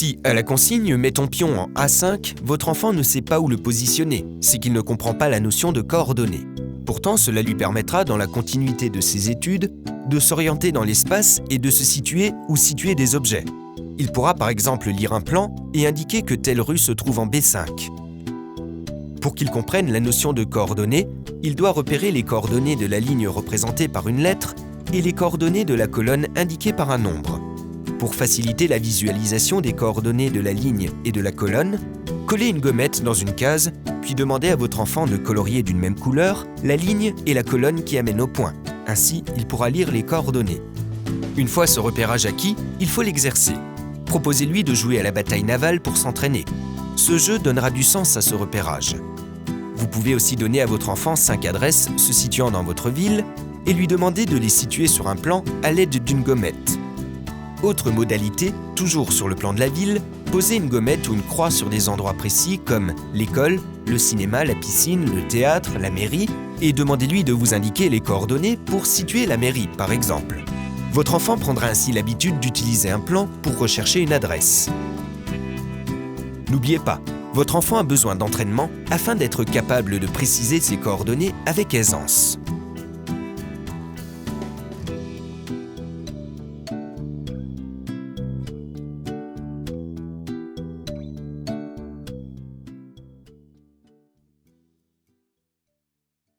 Si, à la consigne, mets ton pion en A5, votre enfant ne sait pas où le positionner, c'est qu'il ne comprend pas la notion de coordonnées. Pourtant, cela lui permettra, dans la continuité de ses études, de s'orienter dans l'espace et de se situer ou situer des objets. Il pourra par exemple lire un plan et indiquer que telle rue se trouve en B5. Pour qu'il comprenne la notion de coordonnées, il doit repérer les coordonnées de la ligne représentée par une lettre et les coordonnées de la colonne indiquées par un nombre. Pour faciliter la visualisation des coordonnées de la ligne et de la colonne, collez une gommette dans une case, puis demandez à votre enfant de colorier d'une même couleur la ligne et la colonne qui amènent au point. Ainsi, il pourra lire les coordonnées. Une fois ce repérage acquis, il faut l'exercer. Proposez-lui de jouer à la bataille navale pour s'entraîner. Ce jeu donnera du sens à ce repérage. Vous pouvez aussi donner à votre enfant 5 adresses se situant dans votre ville et lui demander de les situer sur un plan à l'aide d'une gommette. Autre modalité, toujours sur le plan de la ville, posez une gommette ou une croix sur des endroits précis comme l'école, le cinéma, la piscine, le théâtre, la mairie et demandez-lui de vous indiquer les coordonnées pour situer la mairie, par exemple. Votre enfant prendra ainsi l'habitude d'utiliser un plan pour rechercher une adresse. N'oubliez pas, votre enfant a besoin d'entraînement afin d'être capable de préciser ses coordonnées avec aisance.